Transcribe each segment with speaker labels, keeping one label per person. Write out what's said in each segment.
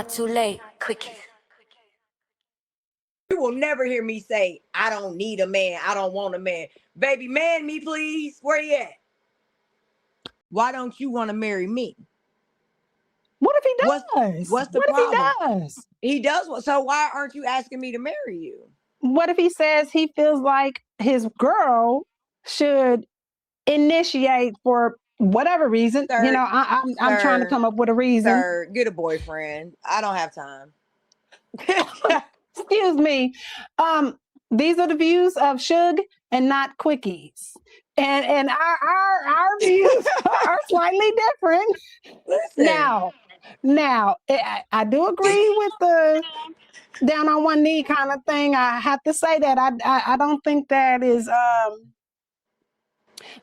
Speaker 1: not too late. Quickies.
Speaker 2: You will never hear me say, I don't need a man. I don't want a man. Baby, man me, please. Where you at? Why don't you want to marry me?
Speaker 3: What if he does?
Speaker 2: What's the
Speaker 3: what
Speaker 2: problem?
Speaker 3: if he does?
Speaker 2: He does. So why aren't you asking me to marry you?
Speaker 3: What if he says he feels like his girl should initiate for whatever reason?
Speaker 2: Sir,
Speaker 3: you know, I'm trying to come up with a reason.
Speaker 2: Sir, get a boyfriend. I don't have time.
Speaker 3: Excuse me. These are the views of Shug and not Quickies. And our views are slightly different.
Speaker 2: Listen.
Speaker 3: Now, I do agree with the down on one knee kind of thing. I have to say that I don't think that is I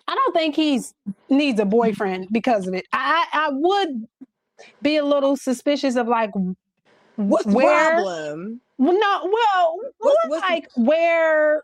Speaker 3: don't think he's needs a boyfriend because of it. I would be a little suspicious of like
Speaker 2: what's the problem?
Speaker 3: Well, no, well, what's like where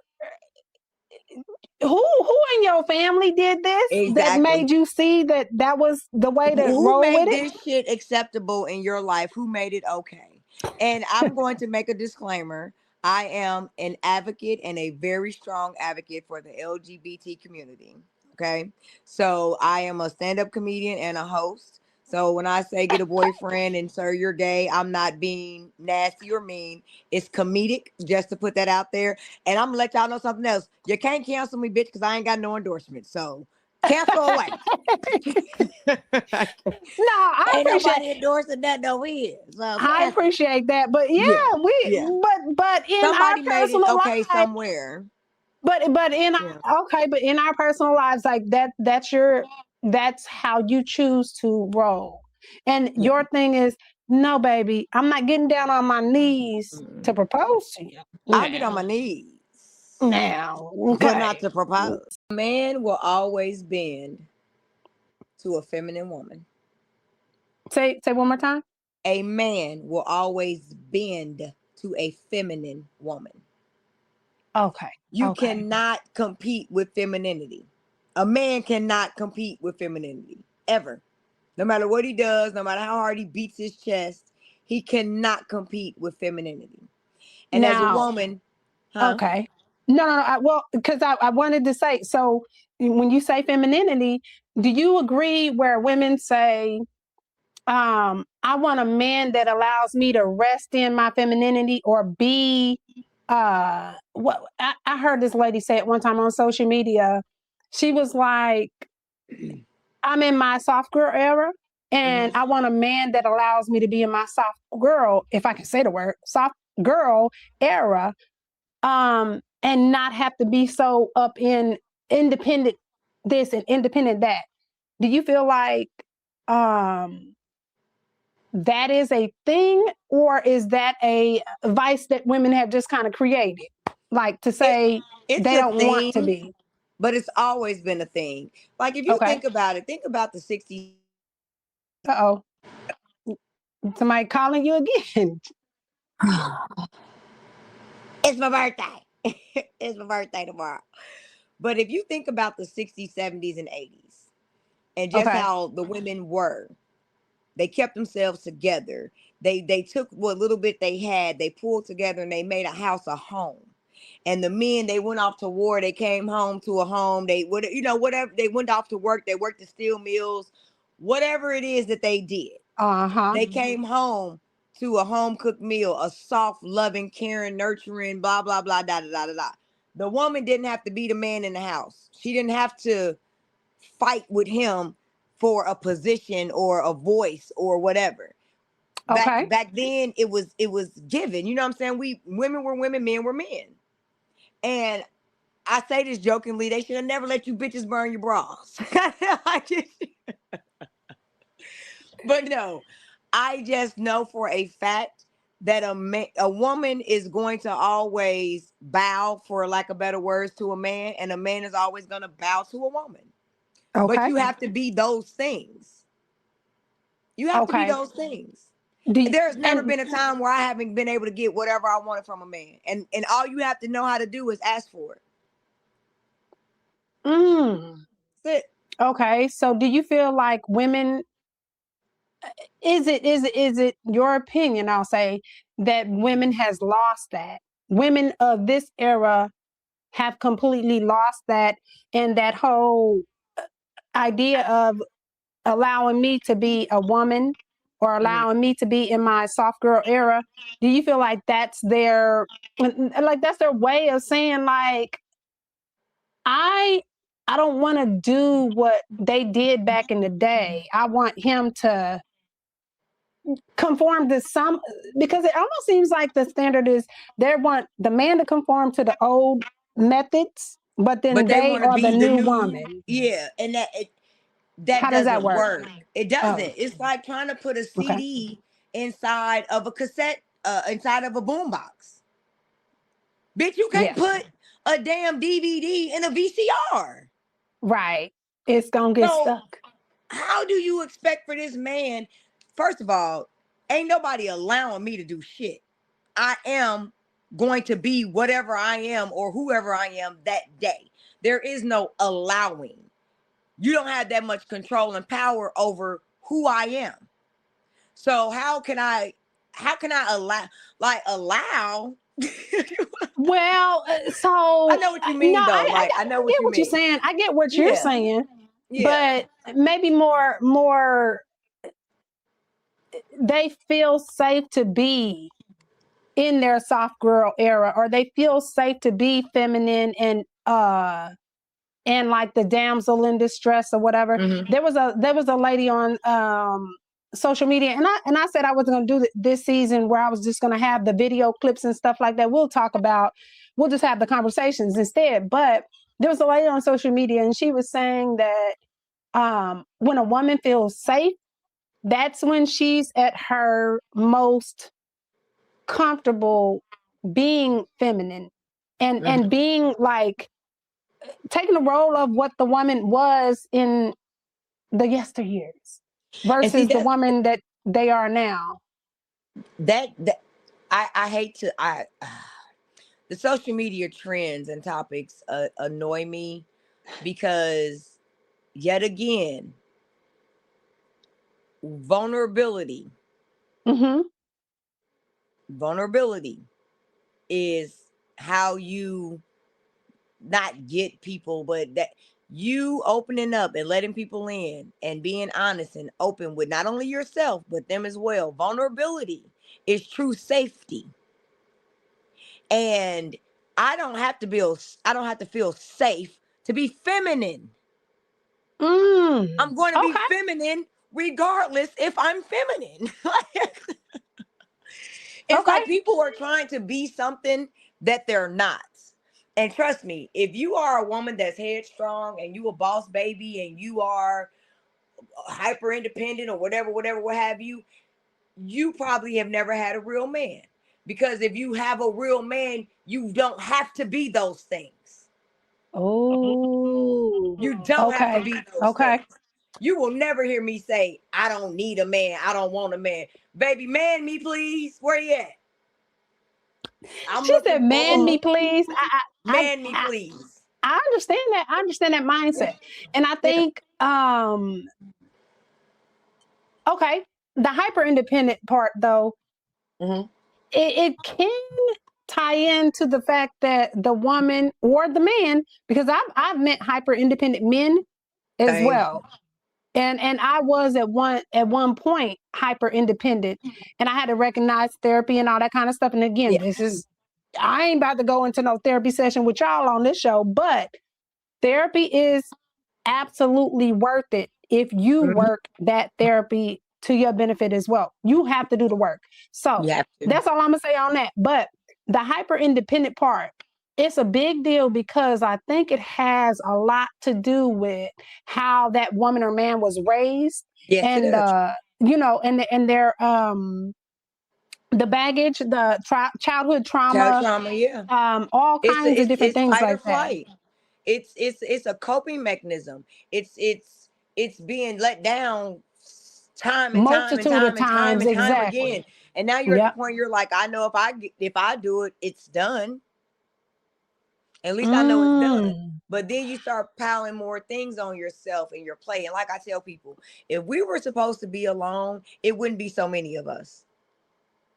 Speaker 3: who in your family did this that made you see that was the way to roll with it?
Speaker 2: Who made this shit acceptable in your life? Who made it okay? And I'm going to make a disclaimer. I am an advocate and a very strong advocate for the LGBT community. Okay. So I am a stand-up comedian and a host. So when I say get a boyfriend and sir, you're gay, I'm not being nasty or mean. It's comedic, just to put that out there. And I'm gonna let y'all know something else. You can't cancel me, bitch, because I ain't got no endorsement. So cancel away.
Speaker 3: No, I
Speaker 2: ain't
Speaker 3: appreciate
Speaker 2: nobody endorsing that no is. So
Speaker 3: I appreciate that, but but in
Speaker 2: somebody
Speaker 3: our
Speaker 2: made
Speaker 3: personal
Speaker 2: it okay
Speaker 3: lives,
Speaker 2: somewhere.
Speaker 3: But in in our personal lives, like that's how you choose to roll. And your thing is, no, baby, I'm not getting down on my knees to propose to you.
Speaker 2: I'll get on my knees.
Speaker 3: Now,
Speaker 2: but not to propose. A man will always bend to a feminine woman.
Speaker 3: Say one more time.
Speaker 2: A man will always bend to a feminine woman.
Speaker 3: Okay.
Speaker 2: You cannot compete with femininity. A man cannot compete with femininity ever. No matter what he does, no matter how hard he beats his chest, he cannot compete with femininity. And as a woman,
Speaker 3: okay. No. Well, because I wanted to say, so when you say femininity, do you agree where women say, I want a man that allows me to rest in my femininity or be what I heard this lady say it one time on social media. She was like, I'm in my soft girl era and I want a man that allows me to be in my soft girl, if I can say the word, soft girl era, and not have to be so up in independent this and independent that. Do you feel like that is a thing, or is that a vice that women have just kind of created? Like to say they don't want to be.
Speaker 2: But it's always been a thing. Like if you think about it, think about the 60s.
Speaker 3: Uh-oh. Somebody calling you again.
Speaker 2: It's my birthday. It's my birthday tomorrow. But if you think about the 60s, 70s, and 80s, and just how the women were, they kept themselves together. They took what little bit they had, they pulled together, and they made a house a home. And the men, they went off to war. They came home to a home. They would, whatever. They went off to work. They worked the steel mills, whatever it is that they did. They came home to a home cooked meal, a soft, loving, caring, nurturing, blah, blah, blah, da, da, da, da, da. The woman didn't have to be the man in the house. She didn't have to fight with him for a position or a voice or whatever. Back then it was given. You know what I'm saying? Women were women, men were men. And I say this jokingly, they should have never let you bitches burn your bras. But no, I just know for a fact that a woman is going to always bow, for lack of better words, to a man, and a man is always going to bow to a woman. But you have to be those things. You have to be those things. There's never been a time where I haven't been able to get whatever I wanted from a man. And all you have to know how to do is ask for it.
Speaker 3: That's it. Okay. So do you feel like women, is it your opinion, I'll say, that women has lost that? Women of this era have completely lost that, and that whole idea of allowing me to be a woman or allowing me to be in my soft girl era. Do you feel like that's their way of saying, like, I I don't want to do what they did back in the day. I want him to conform to some, because it almost seems like the standard is they want the man to conform to the old methods, but then
Speaker 2: But they
Speaker 3: they
Speaker 2: want to
Speaker 3: are the
Speaker 2: be the
Speaker 3: new
Speaker 2: new,
Speaker 3: woman.
Speaker 2: yeah, and that
Speaker 3: How does that
Speaker 2: doesn't
Speaker 3: work?
Speaker 2: work. It
Speaker 3: Oh,
Speaker 2: doesn't. It's like trying to put a
Speaker 3: okay.
Speaker 2: CD inside of a cassette, inside of a boombox. Bitch, you can't
Speaker 3: Yeah,
Speaker 2: put a damn DVD in a VCR.
Speaker 3: right. It's gonna get
Speaker 2: So
Speaker 3: stuck.
Speaker 2: how do you expect for this man? First of all, ain't nobody allowing me to do shit. I am going to be whatever I am or whoever I am that day. There is no allowing. You don't have that much control and power over who I am. So how can I allow
Speaker 3: Well,
Speaker 2: I
Speaker 3: so
Speaker 2: know what you
Speaker 3: no,
Speaker 2: mean though. Like I know
Speaker 3: I
Speaker 2: what
Speaker 3: get
Speaker 2: you
Speaker 3: what you're
Speaker 2: mean.
Speaker 3: saying. I get what you're
Speaker 2: Yeah.
Speaker 3: saying,
Speaker 2: Yeah.
Speaker 3: but maybe more they feel safe to be in their soft girl era, or they feel safe to be feminine and like the damsel in distress or whatever.
Speaker 2: Hmm.
Speaker 3: There was a lady on social media, and I said I wasn't going to do this season where I was just going to have the video clips and stuff like that. We'll just have the conversations instead. But there was a lady on social media, and she was saying that when a woman feels safe, that's when she's at her most comfortable being feminine and
Speaker 2: Hmm.
Speaker 3: being like taking the role of what the woman was in the yesteryears
Speaker 2: And see
Speaker 3: versus the
Speaker 2: that
Speaker 3: woman that they are now.
Speaker 2: that I hate to I the social media trends and topics annoy me because yet again vulnerability
Speaker 3: Mm-hmm.
Speaker 2: vulnerability is how you not get people, but that you opening up and letting people in and being honest and open with not only yourself but them as well. Vulnerability is true safety. And I don't have to feel safe to be feminine. I'm going to be
Speaker 3: Okay.
Speaker 2: feminine regardless if I'm feminine. It's
Speaker 3: Okay.
Speaker 2: like people are trying to be something that they're not. And trust me, if you are a woman that's headstrong and you a boss baby and you are hyper independent or whatever, what have you, you probably have never had a real man. Because if you have a real man, you don't have to be those things.
Speaker 3: Oh.
Speaker 2: You don't have to
Speaker 3: Okay.
Speaker 2: be those
Speaker 3: Okay.
Speaker 2: things. You will never hear me say, I don't need a man. I don't want a man. Baby, man me, please. Where you at? I'm
Speaker 3: She said,
Speaker 2: looking
Speaker 3: "Man,
Speaker 2: for
Speaker 3: me, please."
Speaker 2: man me, please.
Speaker 3: I understand that. I understand that mindset, and I
Speaker 2: Yeah.
Speaker 3: think okay, the hyper independent part though,
Speaker 2: Hmm.
Speaker 3: it can tie into the fact that the woman or the man, because I've met hyper independent men as
Speaker 2: Same.
Speaker 3: well. And I was at one point hyper independent, and I had to recognize therapy and all that kind of stuff. And again,
Speaker 2: Yeah.
Speaker 3: this is I ain't about to go into no therapy session with y'all on this show, but therapy is absolutely worth it if you
Speaker 2: Hmm.
Speaker 3: work that therapy to your benefit as well. You have to do the work. So
Speaker 2: You have to.
Speaker 3: that's all I'm gonna say on that. But the hyper independent part, it's a big deal because I think it has a lot to do with how that woman or man was raised,
Speaker 2: Yes, it
Speaker 3: and
Speaker 2: does.
Speaker 3: and their the baggage, the childhood
Speaker 2: Child
Speaker 3: trauma,
Speaker 2: trauma, yeah.
Speaker 3: all
Speaker 2: It's
Speaker 3: kinds of different
Speaker 2: it's
Speaker 3: things
Speaker 2: fight or
Speaker 3: like that.
Speaker 2: flight. It's a coping mechanism. It's being let down time and time and
Speaker 3: Multitude of
Speaker 2: time and time
Speaker 3: times,
Speaker 2: and time
Speaker 3: exactly.
Speaker 2: again. And now you're at the
Speaker 3: Yep.
Speaker 2: point you're like, I know if I do it, it's done. At least I know it's
Speaker 3: Mm.
Speaker 2: done. But then you start piling more things on yourself and your plate. And like I tell people, if we were supposed to be alone, it wouldn't be so many of us.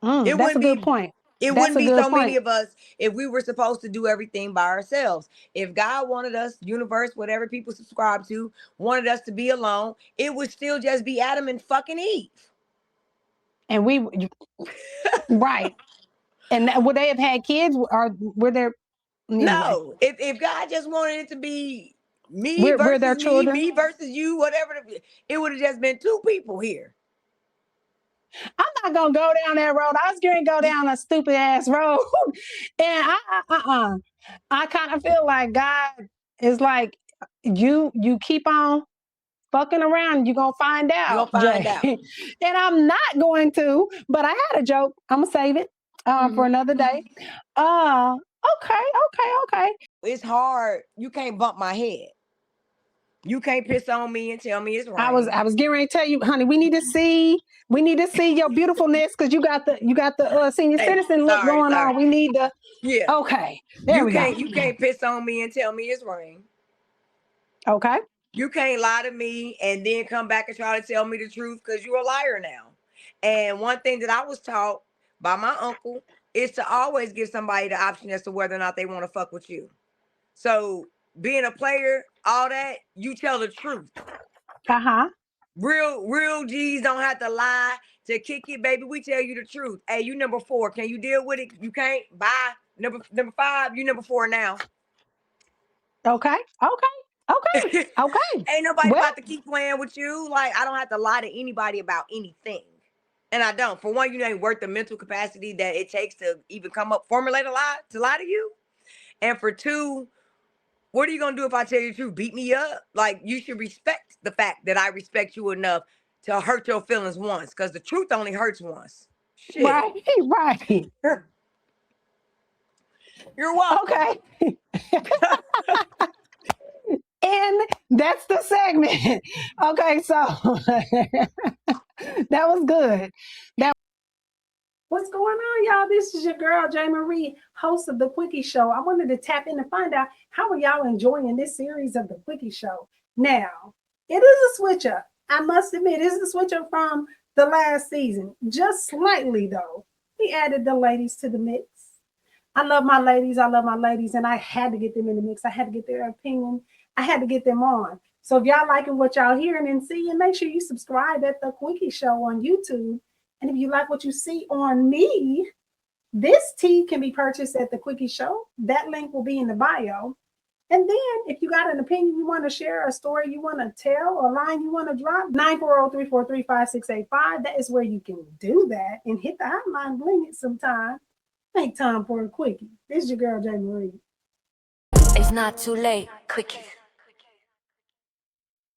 Speaker 2: It
Speaker 3: That's a
Speaker 2: wouldn't
Speaker 3: good
Speaker 2: be
Speaker 3: point.
Speaker 2: it
Speaker 3: That's
Speaker 2: wouldn't
Speaker 3: a
Speaker 2: be
Speaker 3: good
Speaker 2: so many
Speaker 3: point.
Speaker 2: of us if we were supposed to do everything by ourselves. If God wanted us, universe, whatever people subscribe to, wanted us to be alone, it would still just be Adam and fucking Eve.
Speaker 3: And we, right. And would they have had kids, or were there, anyway?
Speaker 2: No, if God just wanted it to be me
Speaker 3: We're their
Speaker 2: versus me,
Speaker 3: children.
Speaker 2: me versus you, whatever, it would have just been two people here.
Speaker 3: I'm not gonna go down that road. I was going to go down a stupid ass road, and I kind of feel like God is like, you keep on fucking around, you're gonna find
Speaker 2: You're
Speaker 3: out,
Speaker 2: gonna find
Speaker 3: Jay.
Speaker 2: out.
Speaker 3: And I'm not going to, but I had a joke. I'm gonna save it for another day. Okay.
Speaker 2: It's hard. You can't bump my head. You can't piss on me and tell me it's
Speaker 3: I
Speaker 2: rain.
Speaker 3: was getting ready to tell you, honey, we need to see your beautifulness, because you got the senior
Speaker 2: Hey,
Speaker 3: citizen look
Speaker 2: sorry.
Speaker 3: going on. We need to.
Speaker 2: Yeah.
Speaker 3: Okay, there we go.
Speaker 2: You can't piss on me and tell me it's rain.
Speaker 3: Okay.
Speaker 2: You can't lie to me and then come back and try to tell me the truth because you're a liar now. And one thing that I was taught by my uncle is to always give somebody the option as to whether or not they want to fuck with you. So being a player, all that, you tell the truth. Real G's don't have to lie to kick it, baby. We tell you the truth. Hey, you number 4. Can you deal with it? You can't. Bye. Number 5. You number 4 now.
Speaker 3: Okay.
Speaker 2: Ain't nobody
Speaker 3: Well,
Speaker 2: about to keep playing with you. Like, I don't have to lie to anybody about anything. And I don't. For one, you ain't worth the mental capacity that it takes to even formulate a lie to you. And for two, what are you gonna do if I tell you the truth? Beat me up? Like, you should respect the fact that I respect you enough to hurt your feelings once, because the truth only hurts once. Shit.
Speaker 3: right.
Speaker 2: You're welcome.
Speaker 3: Okay. And that's the segment. Okay, so that was good. What's going on, y'all? This is your girl, J. Marie, host of The Quickie Show. I wanted to tap in and find out, how are y'all enjoying this series of The Quickie Show? Now, it is a switch up. I must admit, it's a switch up from the last season. Just slightly, though. We added the ladies to the mix. I love my ladies, and I had to get them in the mix. I had to get their opinion. I had to get them on. So if y'all liking what y'all hearing and seeing, make sure you subscribe at The Quickie Show on YouTube. And if you like what you see on me, this tea can be purchased at The Quickie Show. That link will be in the bio. And then if you got an opinion you want to share, a story you want to tell, a line you want to drop, 940-343-5685. That is where you can do that, and hit the hotline, bling it sometime. Make time for a quickie. This is your girl, J. Marie.
Speaker 1: It's not too late. Quickies.